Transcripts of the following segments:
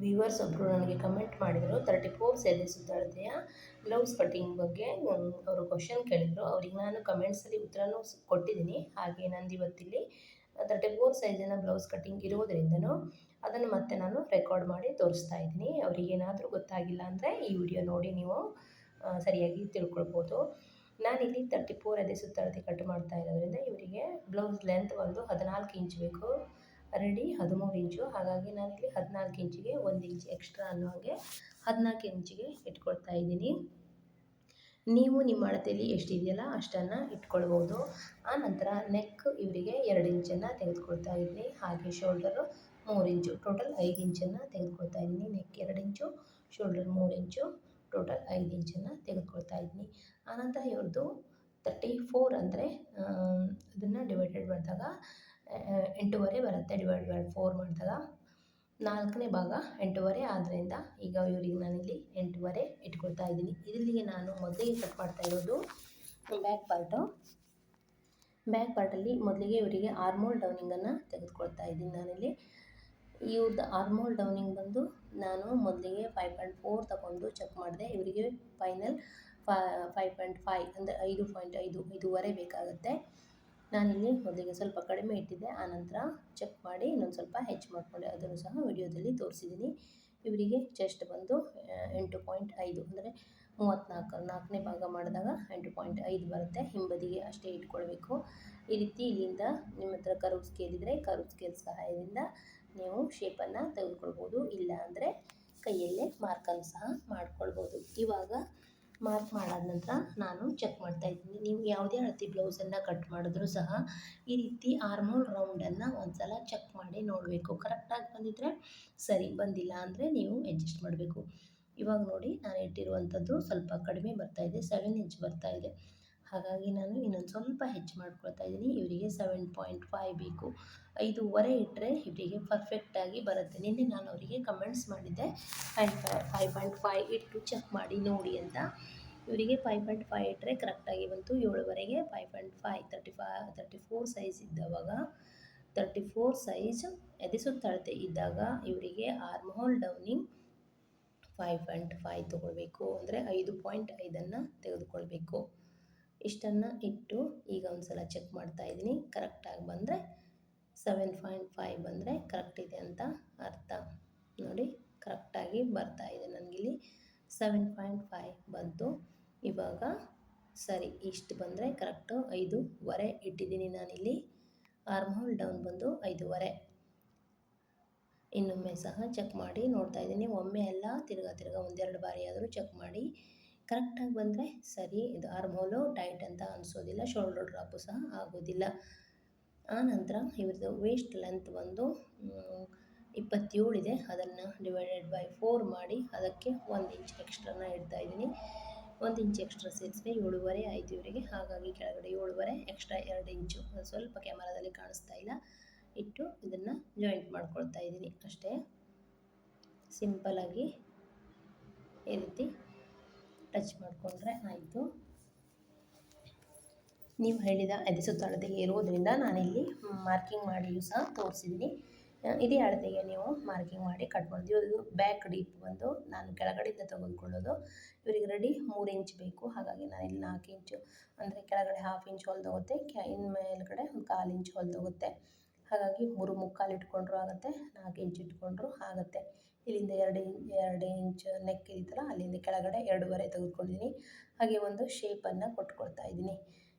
Viewers ಒಬ್ಬರು ನನಗೆ comment ಮಾಡಿದರು 34 ಸೆದೆ ಸುತ್ತಳತೆಯ ಬ್ಲೌಸ್ ಕಟ್ಟಿಂಗ್ ಬಗ್ಗೆ ಅವರು ಕ್ವಶನ್ ಕೇಳಿದರು. ಅವ್ರಿಗೆ ನಾನು ಕಮೆಂಟ್ಸಲ್ಲಿ ಉತ್ತರನೂ ಕೊಟ್ಟಿದ್ದೀನಿ. ಹಾಗೆ ನಂದು ಇವತ್ತಿಲ್ಲಿ 34 ಸೈಜಿನ ಬ್ಲೌಸ್ ಕಟ್ಟಿಂಗ್ ಇರೋದರಿಂದನೂ ಅದನ್ನು ಮತ್ತೆ ನಾನು ರೆಕಾರ್ಡ್ ಮಾಡಿ ತೋರಿಸ್ತಾ ಇದ್ದೀನಿ. ಅವರಿಗೇನಾದರೂ ಗೊತ್ತಾಗಿಲ್ಲ ಅಂದರೆ ಈ ವಿಡಿಯೋ ನೋಡಿ ನೀವು ಸರಿಯಾಗಿ ತಿಳ್ಕೊಳ್ಬೋದು. ನಾನಿಲ್ಲಿ 34 ಎದೆ ಸುತ್ತಳತೆ ಕಟ್ ಮಾಡ್ತಾ ಇರೋದ್ರಿಂದ ಇವರಿಗೆ ಬ್ಲೌಸ್ ಲೆಂತ್ ಒಂದು 14 ಇಂಚ್ ಬೇಕು, ರೆಡಿ 13 ಇಂಚು. ಹಾಗಾಗಿ ನಾನಿಲ್ಲಿ 14 ಇಂಚಿಗೆ 1 ಇಂಚ್ ಎಕ್ಸ್ಟ್ರಾ ಅನ್ನೋ ಹಾಗೆ 14 ಇಂಚಿಗೆ ಇಟ್ಕೊಳ್ತಾ ಇದ್ದೀನಿ. ನೀವು ನಿಮ್ಮ ಅಳತೆಯಲ್ಲಿ ಎಷ್ಟಿದೆಯಲ್ಲ ಅಷ್ಟನ್ನು ಇಟ್ಕೊಳ್ಬೋದು. ಆನಂತರ ನೆಕ್ ಇವರಿಗೆ 2 ಇಂಚನ್ನು ತೆಗೆದುಕೊಳ್ತಾ ಇದ್ದೀನಿ. ಹಾಗೆ ಶೋಲ್ಡರು 3 ಇಂಚು, ಟೋಟಲ್ 5 ಇಂಚನ್ನು ತೆಗೆದುಕೊಳ್ತಾ ಇದ್ದೀನಿ. ನೆಕ್ 2 ಇಂಚು, ಶೋಲ್ಡರ್ 3 ಇಂಚು, ಟೋಟಲ್ 5 ಇಂಚನ್ನು ತೆಗೆದುಕೊಳ್ತಾ ಇದ್ದೀನಿ. ಆನಂತರ ಇವ್ರದ್ದು 34 ಅಂದರೆ ಅದನ್ನು ಡಿವೈಡೆಡ್ ಮಾಡಿದಾಗ 8.5 ಬರುತ್ತೆ. ಡಿವೈಡೆಡ್ 4 ಮಾಡಿದಾಗ 4ನೇ ಭಾಗ 8.5 ಆದ್ದರಿಂದ ಈಗ ಇವರಿಗೆ ನಾನಿಲ್ಲಿ 8.5 ಇಟ್ಕೊಳ್ತಾ ಇದ್ದೀನಿ. ಇಲ್ಲಿಗೆ ನಾನು ಮೊದಲಿಗೆ ಕಟ್ ಮಾಡ್ತಾ ಇರೋದು ಬ್ಯಾಕ್ ಪಾರ್ಟಲ್ಲಿ ಮೊದಲಿಗೆ ಇವರಿಗೆ ಆರ್ಮೋಲ್ ಡೌನಿಂಗನ್ನು ತೆಗೆದುಕೊಳ್ತಾ ಇದ್ದೀನಿ. ನಾನಿಲ್ಲಿ ಇವ್ರದ್ದು ಆರ್ಮೋಲ್ ಡೌನಿಂಗ್ ಬಂದು ನಾನು ಮೊದಲಿಗೆ 5.4 ತಗೊಂಡು ಚೆಕ್ ಮಾಡಿದೆ. ಇವರಿಗೆ ಫೈನಲ್ 5.5 ಅಂದರೆ 5.5 ಬೇಕಾಗುತ್ತೆ. ನಾನಿಲ್ಲಿ ಮೊದಲಿಗೆ ಸ್ವಲ್ಪ ಕಡಿಮೆ ಇಟ್ಟಿದ್ದೆ, ಆನಂತರ ಚೆಕ್ ಮಾಡಿ ಇನ್ನೊಂದು ಸ್ವಲ್ಪ ಹೆಚ್ಚು ಮಾಡಿಕೊಂಡೆ. ಅದನ್ನು ಸಹ ವಿಡಿಯೋದಲ್ಲಿ ತೋರಿಸಿದ್ದೀನಿ. ಇವರಿಗೆ ಚೆಸ್ಟ್ ಬಂದು 8.5 ಅಂದರೆ 34ನೇ ಭಾಗ ಮಾಡಿದಾಗ 8.5 ಬರುತ್ತೆ. ಹಿಂಬದಿಗೆ ಅಷ್ಟೇ ಇಟ್ಕೊಳ್ಬೇಕು. ಈ ರೀತಿ ಇಲ್ಲಿಂದ ನಿಮ್ಮ ಹತ್ರ ಕರ್ವ್ ಸ್ಕೇಲ್ ಇದ್ದರೆ ಕರ್ವ್ ಸ್ಕೇಲ್ ಸಹಾಯದಿಂದ ನೀವು ಶೇಪನ್ನು ತೆಗೆದುಕೊಳ್ಬೋದು. ಇಲ್ಲ ಅಂದರೆ ಕೈಯಲ್ಲೇ ಮಾರ್ಕನ್ನು ಸಹ ಮಾಡ್ಕೊಳ್ಬೋದು. ಇವಾಗ ಮಾರ್ಕ್ ಮಾಡಾದ ನಂತರ ನಾನು ಚೆಕ್ ಮಾಡ್ತಾ ಇದ್ದೀನಿ. ನೀವು ಯಾವುದೇ ಅಳತೆ ಬ್ಲೌಸನ್ನು ಕಟ್ ಮಾಡಿದ್ರೂ ಸಹ ಈ ರೀತಿ ಆರ್ಮೋಲ್ ರೌಂಡನ್ನು ಒಂದು ಸಲ ಚೆಕ್ ಮಾಡಿ ನೋಡಬೇಕು. ಕರೆಕ್ಟಾಗಿ ಬಂದಿದ್ದರೆ ಸರಿ, ಬಂದಿಲ್ಲ ಅಂದರೆ ನೀವು ಅಡ್ಜಸ್ಟ್ ಮಾಡಬೇಕು. ಇವಾಗ ನೋಡಿ, ನಾನು ಇಟ್ಟಿರುವಂಥದ್ದು ಸ್ವಲ್ಪ ಕಡಿಮೆ ಬರ್ತಾಯಿದೆ, 7 ಇಂಚ್ ಬರ್ತಾಯಿದೆ. ಹಾಗಾಗಿ ನಾನು ಇನ್ನೊಂದು ಸ್ವಲ್ಪ ಹೆಚ್ಚು ಮಾಡ್ಕೊಳ್ತಾ ಇದ್ದೀನಿ. ಇವರಿಗೆ 7.5 ಬೇಕು. 5.5 ಇಟ್ಟರೆ ಇವರಿಗೆ ಪರ್ಫೆಕ್ಟಾಗಿ ಬರುತ್ತೆ. ನಿನ್ನೆ ನಾನು ಅವರಿಗೆ ಕಮೆಂಟ್ಸ್ ಮಾಡಿದ್ದೆ 5.5 ಇಟ್ಟು ಚೆಕ್ ಮಾಡಿ ನೋಡಿ ಅಂತ. ಇವರಿಗೆ 5.5 ಇಟ್ಟರೆ ಕರೆಕ್ಟಾಗಿ ಬಂತು. 7.5ಗೆ 5.5 34 ಸೈಜ್ ಇದ್ದವಾಗ 34 ಸೈಜ್ ಎದೆ ಸುತ್ತಳತೆ ಇದ್ದಾಗ ಇವರಿಗೆ ಆರ್ಮ್ಹೋಲ್ ಡೌನಿಂಗ್ 5.5 ತೊಗೊಳ್ಬೇಕು. ಅಂದರೆ 5.5 ತೆಗೆದುಕೊಳ್ಬೇಕು. ಇಷ್ಟನ್ನು ಇಟ್ಟು ಈಗ ಒಂದು ಸಲ ಚೆಕ್ ಮಾಡ್ತಾ ಇದ್ದೀನಿ. ಕರೆಕ್ಟಾಗಿ ಬಂದರೆ 7.5 ಬಂದರೆ ಕರೆಕ್ಟ್ ಇದೆ ಅಂತ ಅರ್ಥ. ನೋಡಿ, ಕರೆಕ್ಟಾಗಿ ಬರ್ತಾಯಿದೆ ನನಗಿಲ್ಲಿ 7.5 ಬಂತು. ಇವಾಗ ಸರಿ, ಇಷ್ಟು ಬಂದರೆ ಕರೆಕ್ಟು. 5.5 ಇಟ್ಟಿದ್ದೀನಿ ನಾನಿಲ್ಲಿ. ಆರ್ಮ್ಹೋಲ್ ಡೌನ್ ಬಂದು 5.5. ಇನ್ನೊಮ್ಮೆ ಸಹ ಚೆಕ್ ಮಾಡಿ ನೋಡ್ತಾ ಇದ್ದೀನಿ. ಒಮ್ಮೆ ಅಲ್ಲ, ತಿರ್ಗಾ ಒಂದೆರಡು ಬಾರಿ ಆದರೂ ಚೆಕ್ ಮಾಡಿ. ಕರೆಕ್ಟಾಗಿ ಬಂದರೆ ಸರಿ. ಇದು ಆರ್ಮ್ಹೋಲು ಟೈಟ್ ಅಂತ ಅನಿಸೋದಿಲ್ಲ, ಶೋಲ್ಡರ್ ಡ್ರಾಪು ಸಹ ಆಗೋದಿಲ್ಲ. ಆನಂತರ ಇವ್ರದ್ದು ವೇಸ್ಟ್ ಲೆಂತ್ ಬಂದು 27 ಇದೆ. ಅದನ್ನು ಡಿವೈಡೆಡ್ 4 ಮಾಡಿ ಅದಕ್ಕೆ 1 ಇಂಚ್ ಎಕ್ಸ್ಟ್ರಾನ ಇಡ್ತಾ ಇದ್ದೀನಿ. 1 ಇಂಚ್ ಎಕ್ಸ್ಟ್ರಾ ಸೇರಿಸಿದ್ರೆ 7.5 ಆಯಿತು ಇವರಿಗೆ. ಹಾಗಾಗಿ ಕೆಳಗಡೆ 7.5 ಎಕ್ಸ್ಟ್ರಾ 2 ಇಂಚು, ಸ್ವಲ್ಪ ಕ್ಯಾಮರಾದಲ್ಲಿ ಕಾಣಿಸ್ತಾ ಇಲ್ಲ, ಇಟ್ಟು ಇದನ್ನು ಜಾಯಿಂಟ್ ಮಾಡ್ಕೊಳ್ತಾ ಇದ್ದೀನಿ ಅಷ್ಟೇ. ಸಿಂಪಲಾಗಿ ಈ ರೀತಿ ಟಚ್ ಮಾಡಿಕೊಂಡ್ರೆ ಆಯಿತು. ನೀವು ಹೇಳಿದ ಎದೆ ಸುತ್ತಳತೆಗೆ ಇರೋದರಿಂದ ನಾನಿಲ್ಲಿ ಮಾರ್ಕಿಂಗ್ ಮಾಡಿಯೂ ಸಹ ತೋರಿಸಿದ್ದೀನಿ. ಇದೇ ಅಳತೆಗೆ ನೀವು ಮಾರ್ಕಿಂಗ್ ಮಾಡಿ ಕಟ್ ಮಾಡಿದ್ವಿ. ಇದು ಬ್ಯಾಕ್ ಡೀಪ್ ಬಂದು ನಾನು ಕೆಳಗಡೆಯಿಂದ ತೆಗೆದುಕೊಳ್ಳೋದು. ಇವರಿಗೆ ರೆಡಿ 3 ಇಂಚ್ ಬೇಕು. ಹಾಗಾಗಿ ನಾನಿಲ್ಲಿ 4 ಇಂಚು ಅಂದರೆ ಕೆಳಗಡೆ 1/2 ಇಂಚ್ ಹೊಲಿದೋಗುತ್ತೆ, ಇನ್ನು ಮೇಲ್ಗಡೆ 1/4 ಇಂಚ್ ಹೊಲಿದೋಗುತ್ತೆ. ಹಾಗಾಗಿ 3/4 ಇಟ್ಕೊಂಡ್ರೂ ಆಗುತ್ತೆ, 4 ಇಂಚ್ ಇಟ್ಕೊಂಡ್ರೂ ಆಗುತ್ತೆ. ಇಲ್ಲಿಂದ 2 ಇಂಚ್ ನೆಕ್ ಇರುತ್ತಲ್ಲ, ಅಲ್ಲಿಂದ ಕೆಳಗಡೆ 2.5 ತೆಗೆದುಕೊಂಡಿದ್ದೀನಿ. ಹಾಗೆ ಒಂದು ಶೇಪನ್ನು ಕೊಟ್ಕೊಳ್ತಾ ಇದ್ದೀನಿ.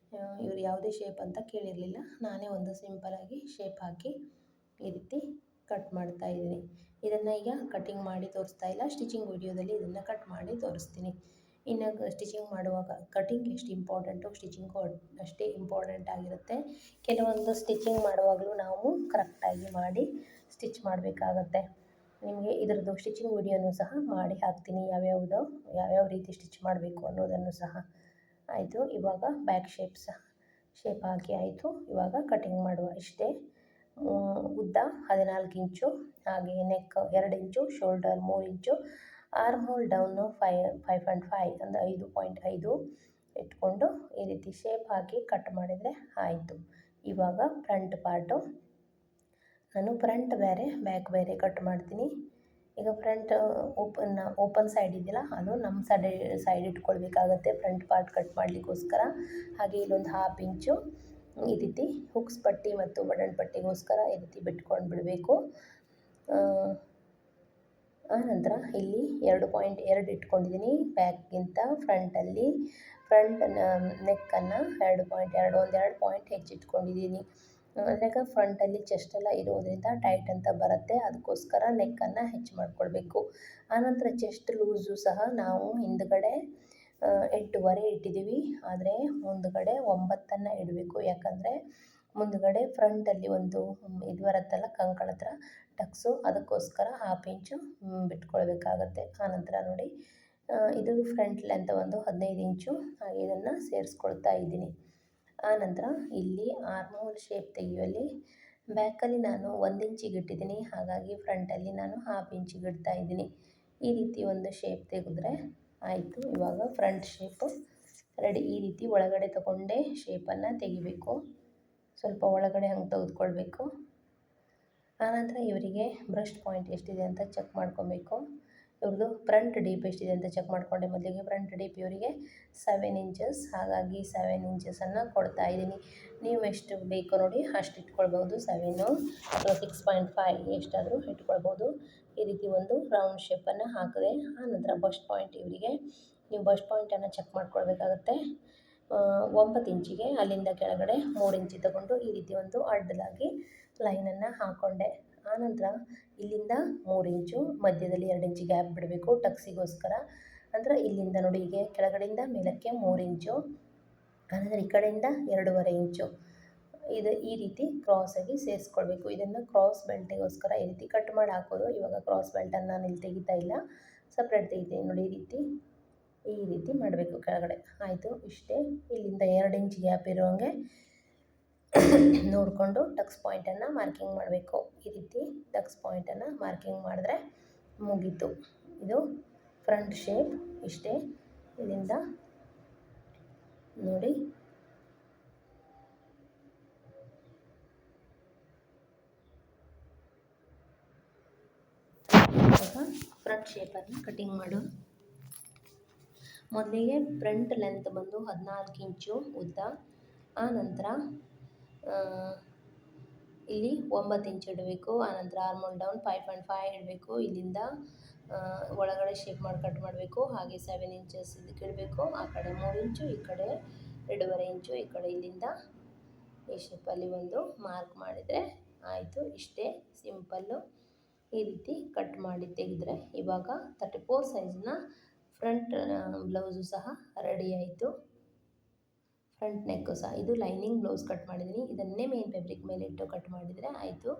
ಇವರು ಯಾವುದೇ ಶೇಪ್ ಅಂತ ಕೇಳಿರಲಿಲ್ಲ, ನಾನೇ ಒಂದು ಸಿಂಪಲಾಗಿ ಶೇಪ್ ಹಾಕಿ ಈ ರೀತಿ ಕಟ್ ಮಾಡ್ತಾ ಇದ್ದೀನಿ. ಇದನ್ನು ಈಗ ಕಟ್ಟಿಂಗ್ ಮಾಡಿ ತೋರಿಸ್ತಾ ಇಲ್ಲ, ಸ್ಟಿಚಿಂಗ್ ವಿಡಿಯೋದಲ್ಲಿ ಇದನ್ನು ಕಟ್ ಮಾಡಿ ತೋರಿಸ್ತೀನಿ. ಇನ್ನು ಸ್ಟಿಚಿಂಗ್ ಮಾಡುವಾಗ ಕಟ್ಟಿಂಗ್ ಎಷ್ಟು ಇಂಪಾರ್ಟೆಂಟು, ಸ್ಟಿಚಿಂಗು ಅಷ್ಟೇ ಇಂಪಾರ್ಟೆಂಟ್ ಆಗಿರುತ್ತೆ. ಕೆಲವೊಂದು ಸ್ಟಿಚಿಂಗ್ ಮಾಡುವಾಗಲೂ ನಾವು ಕರೆಕ್ಟಾಗಿ ಮಾಡಿ ಸ್ಟಿಚ್ ಮಾಡಬೇಕಾಗತ್ತೆ. ನಿಮಗೆ ಇದರದ್ದು ಸ್ಟಿಚಿಂಗ್ ವಿಡಿಯೋನೂ ಸಹ ಮಾಡಿ ಹಾಕ್ತೀನಿ, ಯಾವ್ಯಾವ ರೀತಿ ಸ್ಟಿಚ್ ಮಾಡಬೇಕು ಅನ್ನೋದನ್ನು ಸಹ. ಆಯಿತು, ಇವಾಗ ಬ್ಯಾಕ್ ಶೇಪ್ ಹಾಕಿ ಆಯಿತು. ಇವಾಗ ಕಟಿಂಗ್ ಮಾಡುವ ಇಷ್ಟೇ. ಉದ್ದ 14 ಇಂಚು, ಹಾಗೆ ನೆಕ್ 2 ಇಂಚು, ಶೋಲ್ಡರ್ 3 ಇಂಚು, ಆರ್ಮ್ಹೋಲ್ ಡೌನು 5.5 ಅಂದರೆ 5.5 ಇಟ್ಕೊಂಡು ಈ ರೀತಿ ಶೇಪ್ ಹಾಕಿ ಕಟ್ ಮಾಡಿದರೆ ಆಯಿತು. ಇವಾಗ ಫ್ರಂಟ್ ಪಾರ್ಟು ನಾನು ಫ್ರಂಟ್ ಬೇರೆ ಬ್ಯಾಕ್ ಬೇರೆ ಕಟ್ ಮಾಡ್ತೀನಿ. ಈಗ ಫ್ರಂಟ್ ಓಪನ್ ಸೈಡ್ ಇದೆಯಲ್ಲ ಅದು ನಮ್ಮ ಸೈಡ್ ಇಟ್ಕೊಳ್ಬೇಕಾಗತ್ತೆ ಫ್ರಂಟ್ ಪಾರ್ಟ್ ಕಟ್ ಮಾಡಲಿಕ್ಕೋಸ್ಕರ. ಹಾಗೆ ಇಲ್ಲೊಂದು ಹಾಫ್ ಇಂಚು ಈ ರೀತಿ ಹುಕ್ಸ್ ಪಟ್ಟಿ ಮತ್ತು ಬಟನ್ ಪಟ್ಟಿಗೋಸ್ಕರ ಈ ರೀತಿ ಬಿಟ್ಕೊಂಡು ಬಿಡಬೇಕು. ಆನಂತರ ಇಲ್ಲಿ 2.2 ಇಟ್ಕೊಂಡಿದ್ದೀನಿ ಬ್ಯಾಕ್ಗಿಂತ ಫ್ರಂಟಲ್ಲಿ. ಫ್ರಂಟ್ ನೆಕ್ಕನ್ನು 2.2 ಒಂದೆರಡು ಪಾಯಿಂಟ್ ಹೆಚ್ಚಿಟ್ಕೊಂಡಿದ್ದೀನಿ. ಯಾಕೆ ಫ್ರಂಟಲ್ಲಿ ಚೆಸ್ಟೆಲ್ಲ ಇರೋದರಿಂದ ಟೈಟ್ ಅಂತ ಬರುತ್ತೆ, ಅದಕ್ಕೋಸ್ಕರ ನೆಕ್ಕನ್ನು ಹೆಚ್ಚು ಮಾಡ್ಕೊಳ್ಬೇಕು. ಆನಂತರ ಚೆಸ್ಟ್ ಲೂಸು ಸಹ ನಾವು ಹಿಂದ್ಗಡೆ 8.5 ಇಟ್ಟಿದ್ದೀವಿ, ಆದರೆ ಮುಂದ್ಗಡೆ 9 ಇಡಬೇಕು. ಯಾಕಂದರೆ ಮುಂದ್ಗಡೆ ಫ್ರಂಟಲ್ಲಿ ಒಂದು ಇದು ಬರುತ್ತಲ್ಲ ಕಂಕಳ ಹತ್ರ ಟಕ್ಸು, ಅದಕ್ಕೋಸ್ಕರ ಹಾಫ್ ಇಂಚು ಬಿಟ್ಕೊಳ್ಬೇಕಾಗತ್ತೆ. ಆನಂತರ ನೋಡಿ ಇದು ಫ್ರಂಟ್ ಲೆಂತ್ ಒಂದು 15 ಇಂಚು, ಹಾಗೆ ಇದನ್ನು ಸೇರಿಸ್ಕೊಳ್ತಾ ಇದ್ದೀನಿ. ಆನಂತರ ಇಲ್ಲಿ ಆರ್ಮೋಲ್ ಶೇಪ್ ತೆಗೆಯುವಲ್ಲಿ ಬ್ಯಾಕಲ್ಲಿ ನಾನು 1 ಇಂಚಿಗೆ ಇಟ್ಟಿದ್ದೀನಿ, ಹಾಗಾಗಿ ಫ್ರಂಟಲ್ಲಿ ನಾನು ಹಾಫ್ ಇಂಚಿಗೆ ಇಡ್ತಾ ಇದ್ದೀನಿ. ಈ ರೀತಿ ಒಂದು ಶೇಪ್ ತೆಗೆದ್ರೆ ಆಯಿತು. ಇವಾಗ ಫ್ರಂಟ್ ಶೇಪು ರೆಡಿ. ಈ ರೀತಿ ಒಳಗಡೆ ತಗೊಂಡೇ ಶೇಪನ್ನು ತೆಗಿಬೇಕು, ಸ್ವಲ್ಪ ಒಳಗಡೆ ಹಂಗೆ ತೆಗೆದುಕೊಳ್ಬೇಕು. ಆನಂತರ ಇವರಿಗೆ ಬ್ರಸ್ಟ್ ಪಾಯಿಂಟ್ ಎಷ್ಟಿದೆ ಅಂತ ಚೆಕ್ ಮಾಡ್ಕೊಬೇಕು. ಇವ್ರದ್ದು ಫ್ರಂಟ್ ಡೀಪ್ ಎಷ್ಟಿದೆ ಅಂತ ಚೆಕ್ ಮಾಡಿಕೊಂಡೆ. ಮೊದಲಿಗೆ ಫ್ರಂಟ್ ಡೀಪ್ ಇವರಿಗೆ 7 ಇಂಚಸ್, ಹಾಗಾಗಿ 7 ಇಂಚಸನ್ನು ಕೊಡ್ತಾ ಇದ್ದೀನಿ. ನೀವು ಎಷ್ಟು ಬೇಕೋ ನೋಡಿ ಅಷ್ಟು ಇಟ್ಕೊಳ್ಬೋದು, 7 ಅಥವಾ 6.5 ಎಷ್ಟಾದರೂ ಇಟ್ಕೊಳ್ಬೋದು. ಈ ರೀತಿ ಒಂದು ರೌಂಡ್ ಶೇಪನ್ನು ಹಾಕಿದೆ. ಆನಂತರ ಬಸ್ಟ್ ಪಾಯಿಂಟ್ ಇವರಿಗೆ ನೀವು ಬಸ್ಟ್ ಪಾಯಿಂಟನ್ನು ಚೆಕ್ ಮಾಡ್ಕೊಳ್ಬೇಕಾಗತ್ತೆ. 9 ಇಂಚಿಗೆ ಅಲ್ಲಿಂದ ಕೆಳಗಡೆ 3 ಇಂಚಿ ತಗೊಂಡು ಈ ರೀತಿ ಒಂದು ಅಡ್ಡಲಾಗಿ ಲೈನನ್ನು ಹಾಕ್ಕೊಂಡೆ. ಆನಂತರ ಇಲ್ಲಿಂದ 3 ಇಂಚು, ಮಧ್ಯದಲ್ಲಿ 2 ಇಂಚು ಗ್ಯಾಪ್ ಬಿಡಬೇಕು ಟಕ್ಸಿಗೋಸ್ಕರ. ಅಂದರೆ ಇಲ್ಲಿಂದ ನೋಡಿ ಹೀಗೆ ಕೆಳಗಡೆಯಿಂದ ಮೇಲಕ್ಕೆ 3 ಇಂಚು, ಆನಂತರ ಈ ಕಡೆಯಿಂದ 2.5 ಇಂಚು ಇದು ಈ ರೀತಿ ಕ್ರಾಸಾಗಿ ಸೇರಿಸ್ಕೊಳ್ಬೇಕು. ಇದನ್ನು ಕ್ರಾಸ್ ಬೆಲ್ಟಿಗೋಸ್ಕರ ಈ ರೀತಿ ಕಟ್ ಮಾಡಿ ಹಾಕೋದು. ಇವಾಗ ಕ್ರಾಸ್ ಬೆಲ್ಟನ್ನು ನಾನು ಇಲ್ಲಿ ತೆಗಿತಾ ಇಲ್ಲ, ಸಪ್ರೇಟ್ ತೆಗಿತೀನಿ ನೋಡಿ. ಈ ರೀತಿ ಮಾಡಬೇಕು ಕೆಳಗಡೆ. ಆಯಿತು, ಇಷ್ಟೇ. ಇಲ್ಲಿಂದ 2 ಇಂಚ್ ಗ್ಯಾಪ್ ಇರೋಂಗೆ ನೋಡಿಕೊಂಡು ಟಕ್ಸ್ ಪಾಯಿಂಟನ್ನು ಮಾರ್ಕಿಂಗ್ ಮಾಡಬೇಕು. ಈ ರೀತಿ ಟಕ್ಸ್ ಪಾಯಿಂಟನ್ನು ಮಾರ್ಕಿಂಗ್ ಮಾಡಿದ್ರೆ ಮುಗೀತು. ಇದು ಫ್ರಂಟ್ ಶೇಪ್ ಇಷ್ಟೇ. ಇಲ್ಲಿಂದ ನೋಡಿ ಫ್ರಂಟ್ ಶೇಪನ್ನು ಕಟಿಂಗ್ ಮಾಡು. ಮೊದಲಿಗೆ ಫ್ರಂಟ್ ಲೆಂತ್ ಬಂದು 14 ಇಂಚು ಉದ್ದ. ಆನಂತರ ಇಲ್ಲಿ 9 ಇಂಚು ಇಡಬೇಕು. ಆನಂತರ ಆರ್ಮೋಲ್ ಡೌನ್ 5.5 ಇಡಬೇಕು. ಇಲ್ಲಿಂದ ಒಳಗಡೆ ಶೇಪ್ ಮಾಡಿ ಕಟ್ ಮಾಡಬೇಕು. ಹಾಗೆ 7 ಇಂಚಸ್ ಇದಕ್ಕೆ ಇಡಬೇಕು. ಆ ಕಡೆ 3 ಇಂಚು, ಈ ಕಡೆ 2.5 ಇಂಚು, ಈ ಕಡೆ ಇಲ್ಲಿಂದ ಈ ಶೇಪಲ್ಲಿ ಒಂದು ಮಾರ್ಕ್ ಮಾಡಿದರೆ ಆಯಿತು. ಇಷ್ಟೇ ಸಿಂಪಲ್ಲು. ಈ ರೀತಿ ಕಟ್ ಮಾಡಿ ತೆಗೆದ್ರೆ ಇವಾಗ 34 ಸೈಜ್ನ ಫ್ರಂಟ್ ಬ್ಲೌಸು ಸಹ ರೆಡಿ ಆಯಿತು. ಫ್ರಂಟ್ ನೆಕ್ಕು ಸಹ ಇದು ಲೈನಿಂಗ್ ಬ್ಲೌಸ್ ಕಟ್ ಮಾಡಿದ್ದೀನಿ. ಇದನ್ನೇ ಮೇನ್ ಫ್ಯಾಬ್ರಿಕ್ ಮೇಲೆ ಇಟ್ಟು ಕಟ್ ಮಾಡಿದರೆ ಆಯಿತು.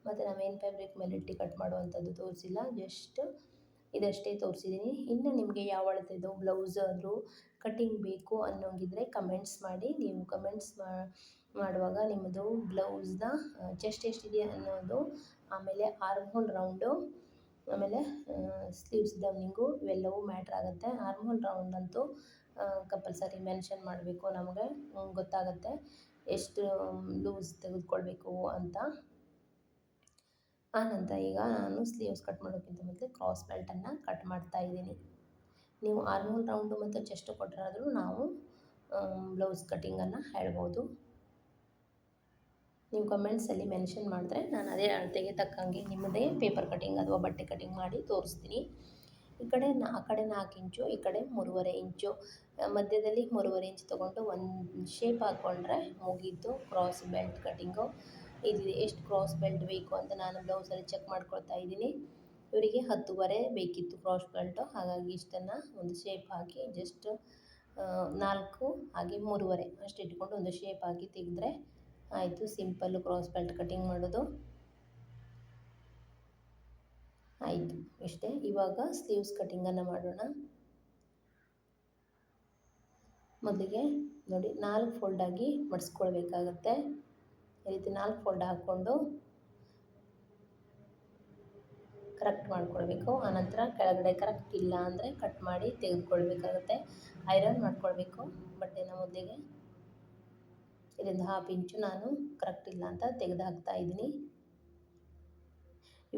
ಮತ್ತು ನಾನು ಮೇನ್ ಫ್ಯಾಬ್ರಿಕ್ ಮೇಲೆ ಇಟ್ಟು ಕಟ್ ಮಾಡುವಂಥದ್ದು ತೋರಿಸಿಲ್ಲ, ಜಸ್ಟ್ ಇದಷ್ಟೇ ತೋರಿಸಿದ್ದೀನಿ. ಇನ್ನು ನಿಮಗೆ ಯಾವ ಅಳತೆದು ಬ್ಲೌಸ್ ಆದರೂ ಕಟ್ಟಿಂಗ್ ಬೇಕು ಅನ್ನೋಂಗಿದ್ರೆ ಕಮೆಂಟ್ಸ್ ಮಾಡಿ. ನೀವು ಕಮೆಂಟ್ಸ್ ಮಾಡುವಾಗ ನಿಮ್ಮದು ಬ್ಲೌಸ್ನ ಚೆಸ್ಟ್ ಎಷ್ಟಿದೆ ಅನ್ನೋದು, ಆಮೇಲೆ ಆರ್ಮ್ ರೌಂಡು, ಆಮೇಲೆ ಸ್ಲೀವ್ಸ್ ಡೌನಿಂಗು ಇವೆಲ್ಲವೂ ಮ್ಯಾಟ್ರ್ ಆಗುತ್ತೆ. ಆರ್ಮ್ ರೌಂಡ್ ಅಂತೂ ಕಂಪಲ್ಸರಿ ಮೆನ್ಷನ್ ಮಾಡಬೇಕು, ನಮಗೆ ಗೊತ್ತಾಗುತ್ತೆ ಎಷ್ಟು ಲೂಸ್ ತೆಗೆದುಕೊಳ್ಬೇಕು ಅಂತ. ಆನಂತರ ಈಗ ನಾನು ಸ್ಲೀವ್ಸ್ ಕಟ್ ಮಾಡೋಕ್ಕಿಂತ ಮೊದಲು ಕ್ರಾಸ್ ಬೆಲ್ಟನ್ನು ಕಟ್ ಮಾಡ್ತಾ ಇದ್ದೀನಿ. ನೀವು ಆರ್ಮ್ ರೌಂಡು ಮತ್ತು ಚೆಸ್ಟ್ ಕೊಟ್ಟರಾದರೂ ನಾವು ಬ್ಲೌಸ್ ಕಟ್ಟಿಂಗನ್ನು ಹೇಳ್ಬೋದು. ನೀವು ಕಮೆಂಟ್ಸಲ್ಲಿ ಮೆನ್ಷನ್ ಮಾಡಿದ್ರೆ ನಾನು ಅದೇ ಅಳತೆಗೆ ತಕ್ಕಂಗೆ ನಿಮ್ಮದೇ ಪೇಪರ್ ಕಟ್ಟಿಂಗ್ ಅಥವಾ ಬಟ್ಟೆ ಕಟ್ಟಿಂಗ್ ಮಾಡಿ ತೋರಿಸ್ತೀನಿ. ಈ ಕಡೆ ಆ ಕಡೆ 4 ಇಂಚು, ಈ ಕಡೆ 3.5 ಇಂಚು, ಮಧ್ಯದಲ್ಲಿ 3.5 ಇಂಚ್ ತೊಗೊಂಡು ಒಂದು ಶೇಪ್ ಹಾಕ್ಕೊಂಡ್ರೆ ಮುಗೀತು ಕ್ರಾಸ್ ಬೆಲ್ಟ್ ಕಟ್ಟಿಂಗು. ಇದು ಎಷ್ಟು ಕ್ರಾಸ್ ಬೆಲ್ಟ್ ಬೇಕು ಅಂತ ನಾನು ಬ್ಲೌಸಲ್ಲಿ ಚೆಕ್ ಮಾಡ್ಕೊಳ್ತಾ ಇದ್ದೀನಿ. ಇವರಿಗೆ 10.5 ಬೇಕಿತ್ತು ಕ್ರಾಸ್ ಬೆಲ್ಟು, ಹಾಗಾಗಿ ಇಷ್ಟನ್ನು ಒಂದು ಶೇಪ್ ಹಾಕಿ ಜಸ್ಟ್ 4 ಹಾಗೆ 3.5 ಅಷ್ಟು ಇಟ್ಕೊಂಡು ಒಂದು ಶೇಪ್ ಹಾಕಿ ತೆಗೆದ್ರೆ ಆಯಿತು. ಸಿಂಪಲ್ಲು ಕ್ರಾಸ್ ಬೆಲ್ಟ್ ಕಟ್ಟಿಂಗ್ ಮಾಡೋದು ಆಯಿತು. ಇಷ್ಟೇ. ಇವಾಗ ಸ್ಲೀವ್ಸ್ ಕಟ್ಟಿಂಗನ್ನು ಮಾಡೋಣ. ಮೊದಲಿಗೆ ನೋಡಿ 4 ಫೋಲ್ಡಾಗಿ ಮಡಿಸ್ಕೊಳ್ಬೇಕಾಗತ್ತೆ. ಈ ರೀತಿ 4 ಫೋಲ್ಡ್ ಹಾಕ್ಕೊಂಡು ಕರೆಕ್ಟ್ ಮಾಡ್ಕೊಳ್ಬೇಕು. ಆನಂತರ ಕೆಳಗಡೆ ಕರೆಕ್ಟ್ ಇಲ್ಲ ಅಂದರೆ ಕಟ್ ಮಾಡಿ ತೆಗೆದುಕೊಳ್ಬೇಕಾಗತ್ತೆ. ಐರನ್ ಮಾಡ್ಕೊಳ್ಬೇಕು ಬಟ್ಟೆನ. ಮೊದಲಿಗೆ ಇದರಿಂದ 1/2 ಇಂಚು ನಾನು ಕರೆಕ್ಟ್ ಇಲ್ಲ ಅಂತ ತೆಗೆದು ಹಾಕ್ತಾ ಇದ್ದೀನಿ.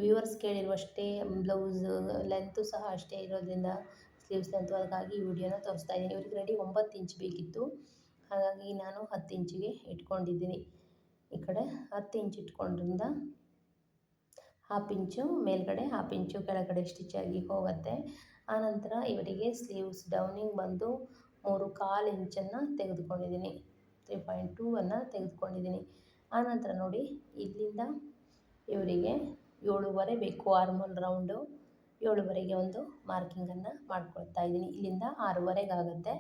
ವ್ಯೂವರ್ಸ್ ಕೇಳಿರುವಷ್ಟೇ ಬ್ಲೌಸ್ ಲೆಂತು ಸಹ ಅಷ್ಟೇ ಇರೋದ್ರಿಂದ ಸ್ಲೀವ್ಸ್ ಲೆಂತು ಅದಕ್ಕಾಗಿ ಈ ವಿಡಿಯೋನ ತೋರಿಸ್ತಾ ಇದ್ದೀನಿ. ಇವ್ರಿಗೆ ರೆಡಿ 9 ಇಂಚ್ ಬೇಕಿತ್ತು, ಹಾಗಾಗಿ ನಾನು 10 ಇಂಚಿಗೆ ಇಟ್ಕೊಂಡಿದ್ದೀನಿ. ಈ ಕಡೆ 10 ಇಂಚ್ ಇಟ್ಕೊಂಡ್ರಿಂದ ಹಾಫ್ ಇಂಚು ಮೇಲ್ಗಡೆ, ಹಾಫ್ ಇಂಚು ಕೆಳಗಡೆ ಸ್ಟಿಚಾಗಿ ಹೋಗುತ್ತೆ. ಆನಂತರ ಇವರಿಗೆ ಸ್ಲೀವ್ಸ್ ಡೌನಿಂಗ್ ಬಂದು 3/4 ಇಂಚನ್ನು ತೆಗೆದುಕೊಂಡಿದ್ದೀನಿ, 3.2 ತೆಗೆದುಕೊಂಡಿದ್ದೀನಿ. ಆನಂತರ ನೋಡಿ, ಇಲ್ಲಿಂದ ಇವರಿಗೆ 7.5 ಬೇಕು ಆರ್ಮೋಲ್ ರೌಂಡು. 7.5ಗೆ ಒಂದು ಮಾರ್ಕಿಂಗನ್ನು ಮಾಡ್ಕೊಳ್ತಾ ಇದ್ದೀನಿ. ಇಲ್ಲಿಂದ 6.5 ಆಗುತ್ತೆ,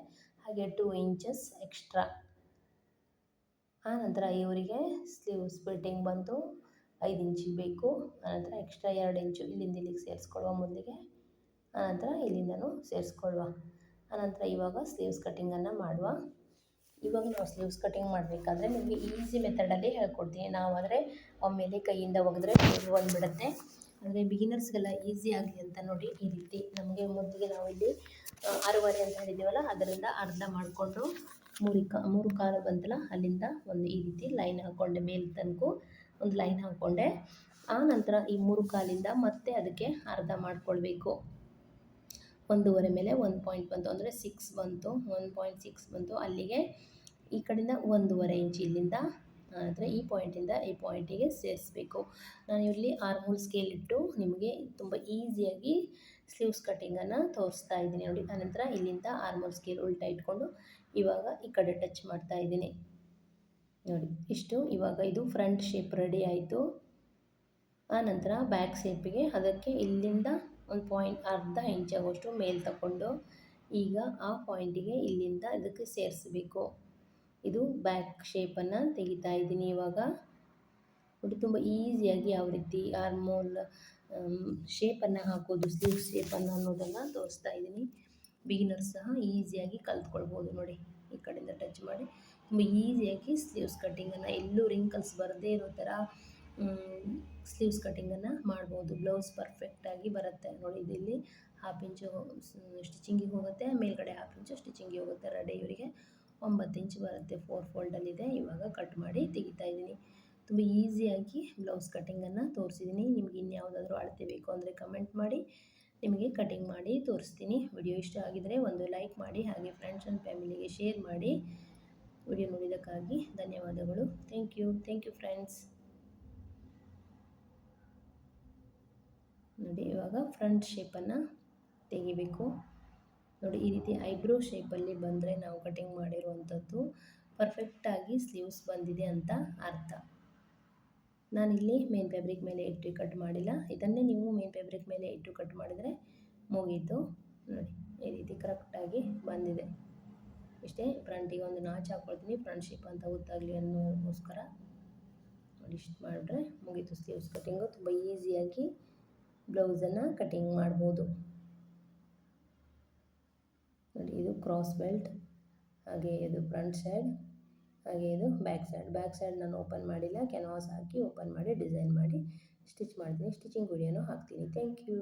ಹಾಗೆ 2 ಇಂಚಸ್ ಎಕ್ಸ್ಟ್ರಾ. ಆನಂತರ ಇವರಿಗೆ ಸ್ಲೀವ್ಸ್ ಫಿಟ್ಟಿಂಗ್ ಬಂದು 5 ಇಂಚಿಗೆ ಬೇಕು. ಆನಂತರ ಎಕ್ಸ್ಟ್ರಾ 2 ಇಂಚು ಇಲ್ಲಿಂದ ಇಲ್ಲಿಗೆ ಸೇರಿಸ್ಕೊಳ್ಳುವ ಮೊದಲಿಗೆ, ಆನಂತರ ಇಲ್ಲಿಂದನೂ ಸೇರಿಸ್ಕೊಳ್ಳುವ. ಆನಂತರ ಇವಾಗ ಸ್ಲೀವ್ಸ್ ಕಟ್ಟಿಂಗನ್ನು ಮಾಡುವ. ಇವಾಗ ನಾವು ಸ್ಲೀವ್ಸ್ ಕಟ್ಟಿಂಗ್ ಮಾಡಬೇಕಾದ್ರೆ ನಿಮಗೆ ಈಸಿ ಮೆಥಡಲ್ಲಿ ಹೇಳ್ಕೊಡ್ತೀನಿ. ನಾವಾದರೆ ಒಮ್ಮೆಲೆ ಕೈಯಿಂದ ಒಗೆದ್ರೆ ಬಂದುಬಿಡುತ್ತೆ. ಅಂದರೆ ಬಿಗಿನರ್ಸ್ಗೆಲ್ಲ ಈಸಿ ಆಗಲಿ ಅಂತ ನೋಡಿ, ಈ ರೀತಿ ನಮಗೆ ಮೊದಲಿಗೆ ನಾವು ಇಲ್ಲಿ 6.5 ಅಂತ ಹೇಳಿದ್ದೀವಲ್ಲ, ಅದರಿಂದ ಅರ್ಧ ಮಾಡಿಕೊಂಡು 3/4 ಬಂತಲ್ಲ, ಅಲ್ಲಿಂದ ಒಂದು ಈ ರೀತಿ ಲೈನ್ ಹಾಕ್ಕೊಂಡೆ, ಮೇಲೆ ತನಕ ಒಂದು ಲೈನ್ ಹಾಕ್ಕೊಂಡೆ. ಆ ನಂತರ ಈ 3/4ಇಂದ ಮತ್ತೆ ಅದಕ್ಕೆ ಅರ್ಧ ಮಾಡ್ಕೊಳ್ಬೇಕು. 1.5 ಮೇಲೆ 1 ಪಾಯಿಂಟ್ ಬಂತು, ಅಂದರೆ 6 ಬಂತು, 1.6 ಬಂತು. ಅಲ್ಲಿಗೆ ಈ ಕಡೆಯಿಂದ 1.5 ಇಂಚ್ ಇಲ್ಲಿಂದ, ಅಂದರೆ ಈ ಪಾಯಿಂಟಿಂದ ಈ ಪಾಯಿಂಟಿಗೆ ಸೇರಿಸ್ಬೇಕು. ನಾನು ಇಲ್ಲಿ ಆರ್ಮೋಲ್ ಸ್ಕೇಲ್ ಇಟ್ಟು ನಿಮಗೆ ತುಂಬ ಈಸಿಯಾಗಿ ಸ್ಲೀವ್ಸ್ ಕಟ್ಟಿಂಗನ್ನು ತೋರಿಸ್ತಾ ಇದ್ದೀನಿ ನೋಡಿ. ಆನಂತರ ಇಲ್ಲಿಂದ ಆರ್ಮೋಲ್ ಸ್ಕೇಲ್ ಉಲ್ಟಾ ಇಟ್ಕೊಂಡು ಇವಾಗ ಈ ಕಡೆ ಟಚ್ ಮಾಡ್ತಾ ಇದ್ದೀನಿ ನೋಡಿ, ಇಷ್ಟು. ಇವಾಗ ಇದು ಫ್ರಂಟ್ ಶೇಪ್ ರೆಡಿ ಆಯಿತು. ಆನಂತರ ಬ್ಯಾಕ್ ಶೇಪಿಗೆ ಅದಕ್ಕೆ ಇಲ್ಲಿಂದ ಒಂದು ಪಾಯಿಂಟ್ ಅರ್ಧ ಇಂಚಾಗುವಷ್ಟು ಮೇಲೆ ತಗೊಂಡು ಈಗ ಆ ಪಾಯಿಂಟಿಗೆ ಇಲ್ಲಿಂದ ಇದಕ್ಕೆ ಸೇರಿಸಬೇಕು. ಇದು ಬ್ಯಾಕ್ ಶೇಪನ್ನು ತೆಗಿತಾ ಇದ್ದೀನಿ ಇವಾಗ ನೋಡಿ. ತುಂಬ ಈಸಿಯಾಗಿ ಯಾವ ರೀತಿ ಆರ್ಮೋಲ್ ಶೇಪನ್ನು ಹಾಕೋದು, ಸ್ಲೀವ್ ಶೇಪನ್ನು ಅನ್ನೋದನ್ನು ತೋರಿಸ್ತಾ ಇದ್ದೀನಿ. ಬಿಗಿನರ್ಸ್ ಸಹ ಈಸಿಯಾಗಿ ಕಲ್ತ್ಕೊಳ್ಬೋದು ನೋಡಿ. ಈ ಕಡೆಯಿಂದ ಟಚ್ ಮಾಡಿ ತುಂಬ ಈಸಿಯಾಗಿ ಸ್ಲೀವ್ಸ್ ಕಟ್ಟಿಂಗನ್ನು, ಎಲ್ಲೂ ರಿಂಕಲ್ಸ್ ಬರದೇ ಇರೋ ಥರ ಸ್ಲೀವ್ಸ್ ಕಟ್ಟಿಂಗನ್ನು ಮಾಡ್ಬೋದು. ಬ್ಲೌಸ್ ಪರ್ಫೆಕ್ಟಾಗಿ ಬರುತ್ತೆ ನೋಡಿ. ಇಲ್ಲಿ ಹಾಫ್ ಇಂಚು ಸ್ಟಿಚಿಂಗಿಗೆ ಹೋಗುತ್ತೆ, ಮೇಲ್ಗಡೆ ಹಾಫ್ ಇಂಚು ಸ್ಟಿಚಿಂಗಿಗೆ ಹೋಗುತ್ತೆ. ರೆಡಿ ಇವರಿಗೆ 9 ಇಂಚ್ ಬರುತ್ತೆ, 4 ಫೋಲ್ಡಲ್ಲಿದೆ. ಇವಾಗ ಕಟ್ ಮಾಡಿ ತೆಗಿತಾ ಇದ್ದೀನಿ. ತುಂಬ ಈಸಿಯಾಗಿ ಬ್ಲೌಸ್ ಕಟ್ಟಿಂಗನ್ನು ತೋರಿಸಿದ್ದೀನಿ. ನಿಮ್ಗೆ ಇನ್ಯಾವುದಾದ್ರೂ ಅಳತೆ ಬೇಕು ಅಂದರೆ ಕಮೆಂಟ್ ಮಾಡಿ, ನಿಮಗೆ ಕಟಿಂಗ್ ಮಾಡಿ ತೋರಿಸ್ತೀನಿ. ವಿಡಿಯೋ ಇಷ್ಟ ಆಗಿದರೆ ಒಂದು ಲೈಕ್ ಮಾಡಿ, ಹಾಗೆ ಫ್ರೆಂಡ್ಸ್ ಆ್ಯಂಡ್ ಫ್ಯಾಮಿಲಿಗೆ ಶೇರ್ ಮಾಡಿ. ವಿಡಿಯೋ ನೋಡಿದ್ದಕ್ಕಾಗಿ ಧನ್ಯವಾದಗಳು. Thank you friends. ನೋಡಿ, ಇವಾಗ ಫ್ರಂಟ್ ಶೇಪನ್ನು ತೆಗಿಬೇಕು ನೋಡಿ. ಈ ರೀತಿ ಐಬ್ರೋ ಶೇಪಲ್ಲಿ ಬಂದರೆ ನಾವು ಕಟಿಂಗ್ ಮಾಡಿರುವಂಥದ್ದು ಪರ್ಫೆಕ್ಟಾಗಿ ಸ್ಲೀವ್ಸ್ ಬಂದಿದೆ ಅಂತ ಅರ್ಥ. ನಾನಿಲ್ಲಿ ಮೇನ್ ಫ್ಯಾಬ್ರಿಕ್ ಮೇಲೆ ಇಟ್ಟು ಕಟ್ ಮಾಡಿಲ್ಲ, ಇದನ್ನೇ ನೀವು ಮೇನ್ ಫ್ಯಾಬ್ರಿಕ್ ಮೇಲೆ ಇಟ್ಟು ಕಟ್ ಮಾಡಿದರೆ ಮುಗೀತು ನೋಡಿ. ಈ ರೀತಿ ಕರೆಕ್ಟಾಗಿ ಬಂದಿದೆ. ಇಷ್ಟೇ. ಫ್ರಂಟಿಗೆ ಒಂದು ನಾಚ್ ಹಾಕ್ಕೊಳ್ತೀನಿ, ಫ್ರಂಟ್ ಶೇಪ್ ಅಂತ ಗೊತ್ತಾಗಲಿ ಅನ್ನೋಗೋಸ್ಕರ ನೋಡಿ. ಇಷ್ಟು ಮಾಡಿದ್ರೆ ಮುಗೀತು ಸ್ಲೀವ್ಸ್ ಕಟ್ಟಿಂಗು. ತುಂಬ ಈಸಿಯಾಗಿ ಬ್ಲೌಸನ್ನು ಕಟಿಂಗ್ ಮಾಡ್ಬೋದು ನೋಡಿ. ಇದು ಕ್ರಾಸ್ ಬೆಲ್ಟ್, ಹಾಗೆ ಇದು ಫ್ರಂಟ್ ಸೈಡ್, ಹಾಗೆ ಇದು ಬ್ಯಾಕ್ ಸೈಡ್ ನಾನು ಓಪನ್ ಮಾಡಿಲ್ಲ, ಕ್ಯಾನ್ವಾಸ್ ಹಾಕಿ ಓಪನ್ ಮಾಡಿ ಡಿಸೈನ್ ಮಾಡಿ ಸ್ಟಿಚ್ ಮಾಡ್ತೀನಿ. ಸ್ಟಿಚಿಂಗ್ ವಿಡಿಯೋನೂ ಹಾಕ್ತೀನಿ. Thank you.